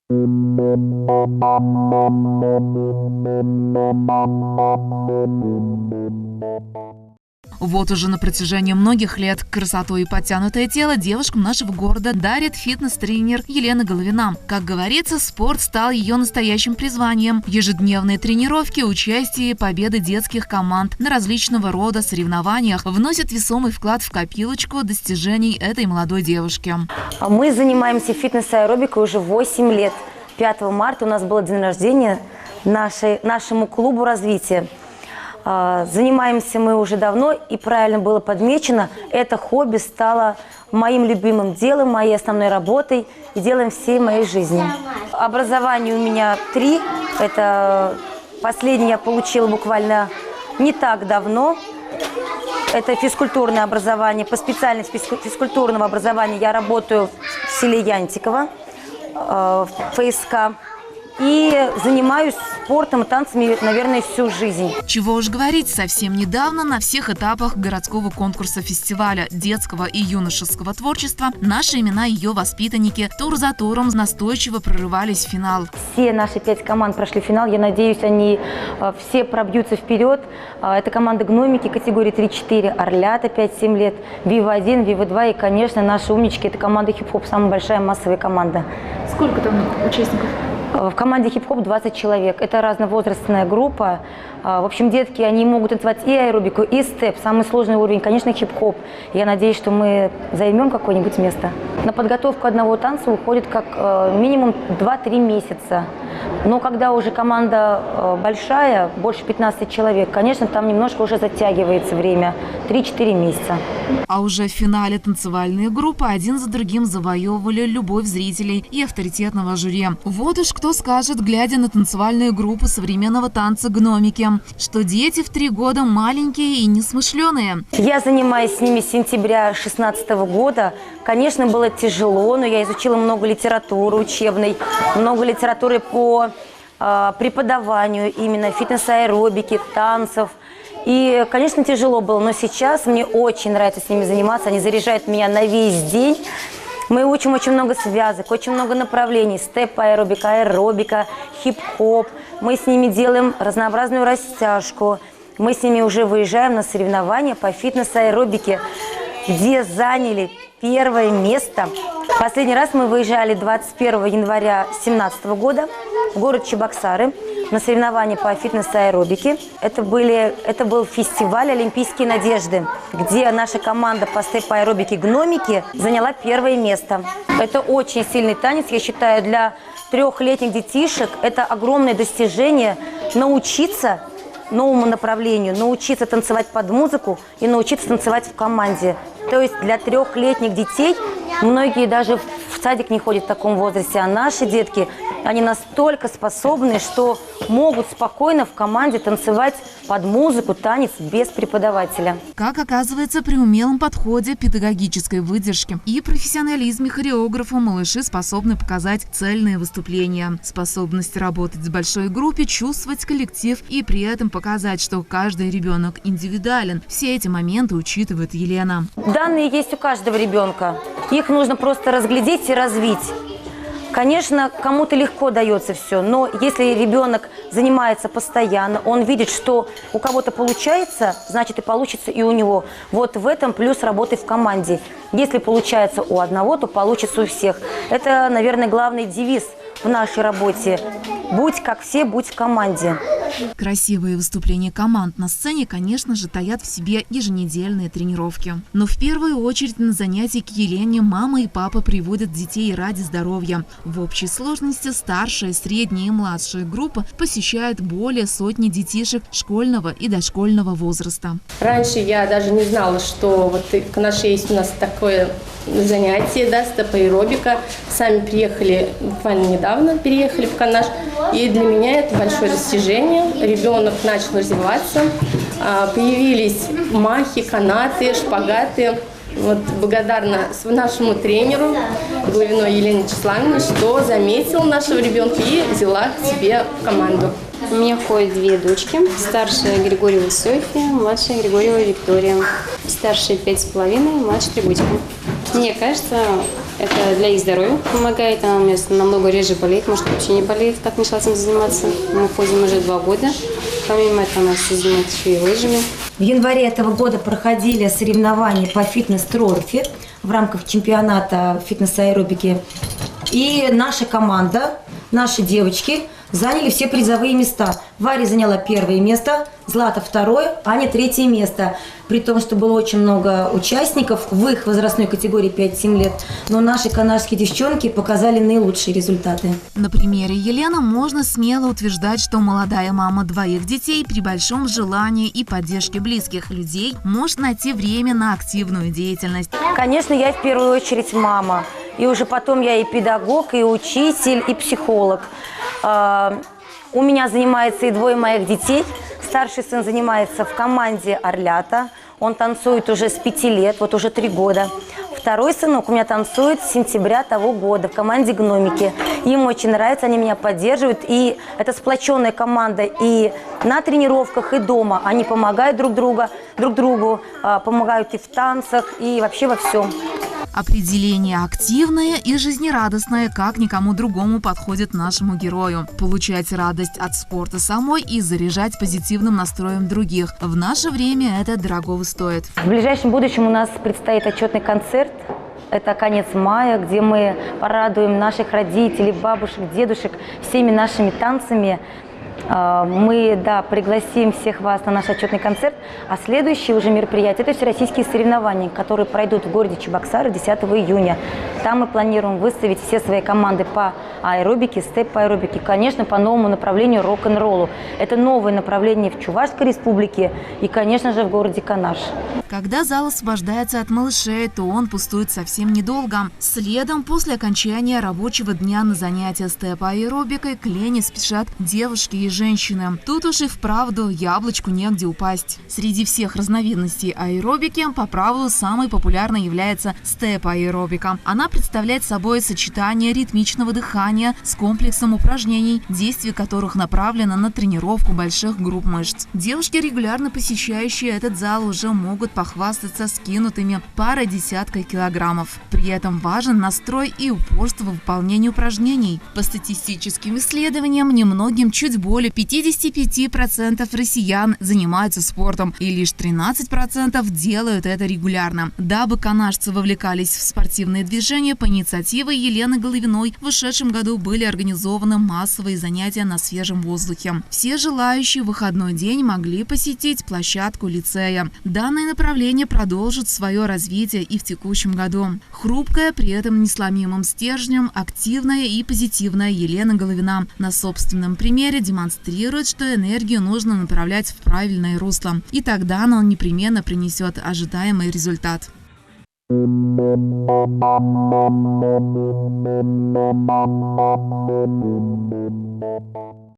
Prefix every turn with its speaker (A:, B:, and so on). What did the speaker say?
A: Вот уже на протяжении многих лет красоту и подтянутое тело девушкам нашего города дарит фитнес-тренер Елена Головина. Как говорится, спорт стал ее настоящим призванием. Ежедневные тренировки, участие и победы детских команд на различного рода соревнованиях вносят весомый вклад в копилочку достижений этой молодой девушки.
B: Мы занимаемся фитнес-аэробикой уже 8 лет. 5 марта у нас был день рождения нашему клубу развития. Занимаемся мы уже давно, и правильно было подмечено, это хобби стало моим любимым делом, моей основной работой и делом всей моей жизни. Образование у меня 3. Это последнее я получила буквально не так давно. Это физкультурное образование. По специальности физкультурного образования я работаю в селе Янтиково, в ФСК. И занимаюсь спортом и танцами, наверное, всю жизнь.
A: Чего уж говорить, совсем недавно на всех этапах городского конкурса фестиваля детского и юношеского творчества наши имена ее воспитанники тур за туром настойчиво прорывались в финал.
B: Все наши 5 команд прошли финал. Я надеюсь, они все пробьются вперед. Это команда «Гномики» категории 3-4, «Орлята» 5-7 лет, «Вива-1», «Вива-2» и, конечно, наши умнички. Это команда «Хип-хоп», самая большая массовая команда.
A: Сколько там участников?
B: В команде хип-хоп 20 человек. Это разновозрастная группа. В общем, детки, они могут танцевать и аэробику, и степ. Самый сложный уровень, конечно, хип-хоп. Я надеюсь, что мы займем какое-нибудь место. На подготовку одного танца уходит как минимум 2-3 месяца. Но когда уже команда большая, больше 15 человек, конечно, там немножко уже затягивается время. 3-4 месяца.
A: А уже в финале танцевальные группы один за другим завоевывали любовь зрителей и авторитетного жюри. Вот уж кто скажет, глядя на танцевальные группы современного танца «Гномики», что дети в 3 года маленькие и несмышленые.
B: Я занимаюсь с ними с сентября 2016 года. Конечно, было тяжело, но я изучила много литературы учебной, много литературы по преподаванию именно фитнес-аэробики, танцев. И, конечно, тяжело было, но сейчас мне очень нравится с ними заниматься. Они заряжают меня на весь день. Мы учим очень много связок, очень много направлений. Степ-аэробика, аэробика, хип-хоп. Мы с ними делаем разнообразную растяжку. Мы с ними уже выезжаем на соревнования по фитнес-аэробике, где заняли 1 место. Последний раз мы выезжали 21 января 2017 года в город Чебоксары на соревнования по фитнес-аэробике. Это был фестиваль «Олимпийские надежды», где наша команда по степ-аэробике «Гномики» заняла 1 место. Это очень сильный танец, я считаю, для 3-летних детишек. Это огромное достижение научиться новому направлению, научиться танцевать под музыку и научиться танцевать в команде. То есть для 3-летних детей, многие даже в садик не ходят в таком возрасте, а наши детки, они настолько способны, что могут спокойно в команде танцевать под музыку, танец без преподавателя.
A: Как оказывается, при умелом подходе, педагогической выдержке и профессионализме хореографа малыши способны показать цельные выступления. Способность работать в большой группе, чувствовать коллектив и при этом показать, что каждый ребенок индивидуален. Все эти моменты учитывает Елена.
B: Данные есть у каждого ребенка. Их нужно просто разглядеть и развить. Конечно, кому-то легко дается все, но если ребенок занимается постоянно, он видит, что у кого-то получается, значит и получится и у него. Вот в этом плюс работы в команде. Если получается у одного, то получится у всех. Это, наверное, главный девиз в нашей работе. Будь как все, будь в команде.
A: Красивые выступления команд на сцене, конечно же, таят в себе еженедельные тренировки. Но в первую очередь на занятия к Елене мама и папа приводят детей ради здоровья. В общей сложности старшая, средняя и младшая группа посещают более 100 детишек школьного и дошкольного возраста.
C: Раньше я даже не знала, что вот есть у нас такое занятие, да, степ-аэробика. Сами приехали, буквально недавно переехали в Канаш. И для меня это большое достижение. Ребенок начал развиваться. Появились махи, канаты, шпагаты. Вот благодарна нашему тренеру Головиной Елене Вячеславовне, что заметил нашего ребенка и взяла к себе в команду.
D: У меня ходят 2 дочки. Старшая Григорьева Софья, младшая Григорьева Виктория. Старшая 5,5, младшая 3 годика. Мне кажется, Это для их здоровья помогает. Она у меня намного реже болеет, может вообще не болеет, как начала этим заниматься. Мы ходим уже 2 года. Помимо этого она занимается еще и лыжами.
B: В январе этого года проходили соревнования по фитнес-трофи в рамках чемпионата фитнес-аэробики. И наша команда, наши девочки заняли все призовые места. Варя заняла 1 место, Злата 2, Аня 3 место. При том, что было очень много участников в их возрастной категории 5-7 лет. Но наши канадские девчонки показали наилучшие результаты.
A: На примере Елены можно смело утверждать, что молодая мама 2 детей при большом желании и поддержке близких людей может найти время на активную деятельность.
B: Конечно, я в первую очередь мама. И уже потом я и педагог, и учитель, и психолог. У меня занимается и 2 моих детей. Старший сын занимается в команде «Орлята». Он танцует уже с 5 лет, вот уже 3 года. Второй сынок у меня танцует с сентября того года в команде «Гномики». Им очень нравится, они меня поддерживают. И это сплоченная команда и на тренировках, и дома. Они помогают друг другу, помогают и в танцах, и вообще во всем.
A: Определение «активное» и «жизнерадостное» как никому другому подходит нашему герою. Получать радость от спорта самой и заряжать позитивным настроем других. В наше время это дорогого стоит.
B: В ближайшем будущем у нас предстоит отчетный концерт. Это конец мая, где мы порадуем наших родителей, бабушек, дедушек всеми нашими танцами. Мы, пригласим всех вас на наш отчетный концерт, а следующее уже мероприятие – это всероссийские соревнования, которые пройдут в городе Чебоксары 10 июня. Там мы планируем выставить все свои команды по аэробике, степ-аэробике, конечно, по новому направлению рок-н-роллу. Это новое направление в Чувашской республике и, конечно же, в городе Канаш.
A: Когда зал освобождается от малышей, то он пустует совсем недолго. Следом, после окончания рабочего дня на занятия степ-аэробикой к Лене спешат девушки и женщины. Тут уж и вправду яблочку негде упасть. Среди всех разновидностей аэробики по праву самой популярной является степ-аэробика. Она представляет собой сочетание ритмичного дыхания с комплексом упражнений, действие которых направлено на тренировку больших групп мышц. Девушки, регулярно посещающие этот зал, уже могут похвастаться скинутыми парой десяткой килограммов. При этом важен настрой и упорство в выполнении упражнений. По статистическим исследованиям, немногим чуть более 55% россиян занимаются спортом, и лишь 13% делают это регулярно. Дабы канашцы вовлекались в спортивные движения, по инициативе Елены Головиной в ушедшем году были организованы массовые занятия на свежем воздухе. Все желающие в выходной день могли посетить площадку лицея. Данное направление продолжит свое развитие и в текущем году. Хрупкая, при этом несломимым стержнем, активная и позитивная Елена Головина на собственном примере демонстрирует, что энергию нужно направлять в правильное русло. И тогда она непременно принесет ожидаемый результат.